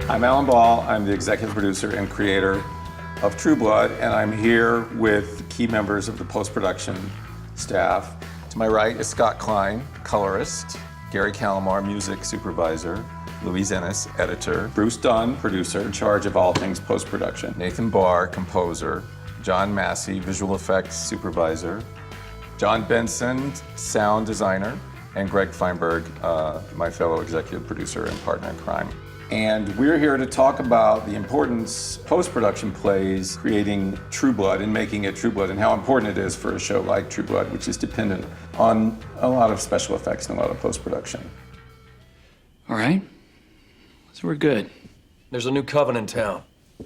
I'm Alan Ball. I'm the executive producer and creator of True Blood, and I'm here with key members of the post-production staff. To my right is Scott Klein, colorist, Gary Calamar, music supervisor, Louise Ennis, editor, Bruce Dunn, producer, in charge of all things post-production, Nathan Barr, composer, John Massey, visual effects supervisor, John Benson, sound designer, and Greg Feinberg, my fellow executive producer and partner in crime. And we're here to talk about the importance post-production plays creating True Blood and making it True Blood, and how important it is for a show like True Blood, which is dependent on a lot of special effects and a lot of post-production. All right, so we're good. There's a new coven in town.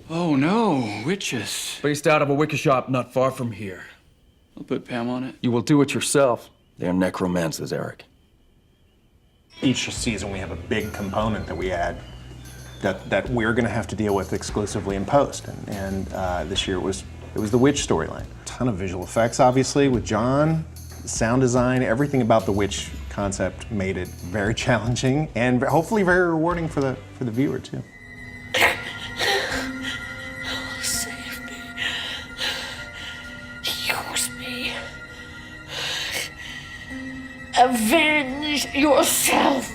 Oh no, witches. Based out of a wicca shop not far from here. I'll put Pam on it. You will do it yourself. They're necromancers, Eric. Each season we have a big component that we add that we're going to have to deal with exclusively in post. And this year it was the witch storyline. A ton of visual effects, obviously, with John, sound design, everything about the witch concept made it very challenging and hopefully very rewarding for the viewer too. Save me. Use me. Avenge yourself.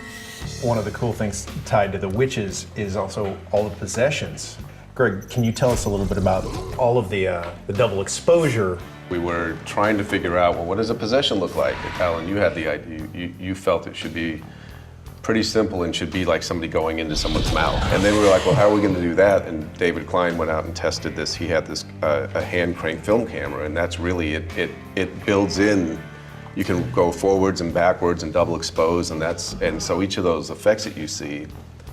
One of the cool things tied to the witches is also all the possessions. Greg, can you tell us a little bit about all of the double exposure? We were trying to figure out, well, what does a possession look like? Alan, you had the idea. You felt it should be pretty simple and should be like somebody going into someone's mouth. And then we were like, well, how are we going to do that? And David Klein went out and tested this. He had this a hand crank film camera, and that's really it builds in. You can go forwards and backwards and double expose, and so each of those effects that you see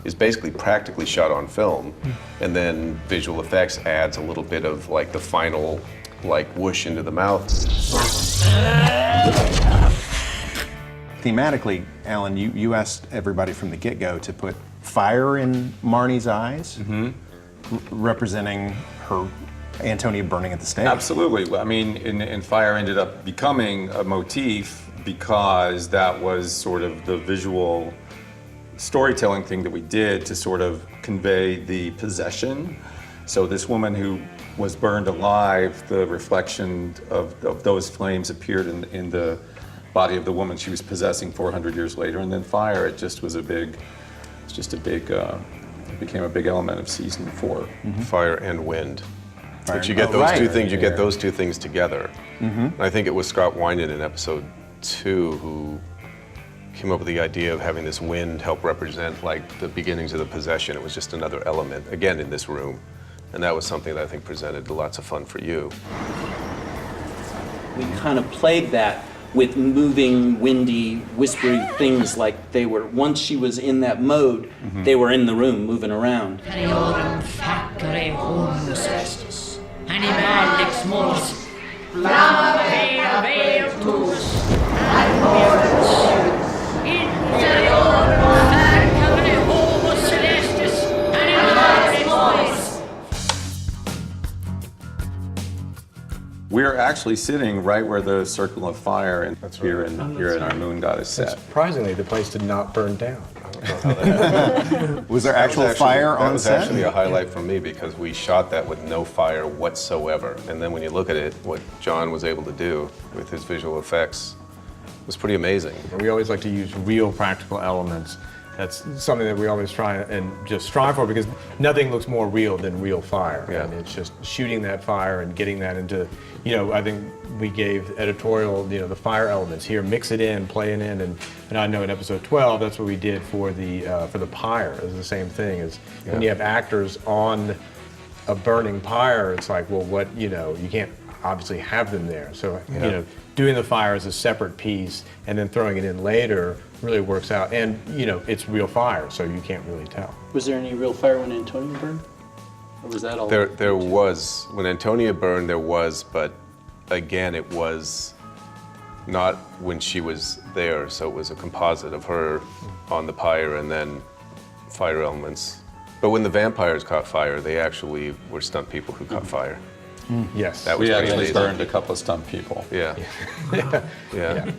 is basically practically shot on film, and then visual effects adds a little bit of like the final like whoosh into the mouth. Thematically, Alan, you asked everybody from the get-go to put fire in Marnie's eyes, representing her Antonia burning at the stake. Absolutely. I mean, and fire ended up becoming a motif because that was sort of the visual storytelling thing that we did to sort of convey the possession. So this woman who was burned alive, the reflection of those flames appeared in the body of the woman she was possessing 400 years later. And then fire, it became a big element of season 4. Fire and wind. Fire. But you get those two things. You get those two things together. And I think it was Scott Winan in episode 2 who came up with the idea of having this wind help represent like the beginnings of the possession. It was just another element, again, in this room. And that was something that I think presented lots of fun for you. We kind of played that with moving, windy, whispery things like they were, once she was in that mode, they were in the room moving around. Periorum facere homus estis, animalix mors, flamma vea vetus, interiorem facere homus celestis, animalix mors. We're actually sitting right where the circle of fire and here in our moon goddess set. Surprisingly, the place did not burn down. I don't know how that happened. Was there actual fire on set? That was actually a highlight for me because we shot that with no fire whatsoever. And then when you look at it, what John was able to do with his visual effects was pretty amazing. We always like to use real practical elements. That's something that we always try and just strive for because nothing looks more real than real fire. Yeah. And it's just shooting that fire and getting that into, I think we gave editorial, the fire elements here, mix it in, play it in, and I know in episode 12, that's what we did for the pyre. It's the same thing as when you have actors on a burning pyre, it's like, well, what, you can't obviously have them there. So, doing the fire as a separate piece and then throwing it in later really works out. And, it's real fire, so you can't really tell. Was there any real fire when Antonia burned? Or was that all? There was. When Antonia burned, there was, but again, it was not when she was there, so it was a composite of her on the pyre and then fire elements. But when the vampires caught fire, they actually were stunt people who caught fire. Yes. That was We pretty actually amazing. burned a couple of stunt people. Yeah. Yeah.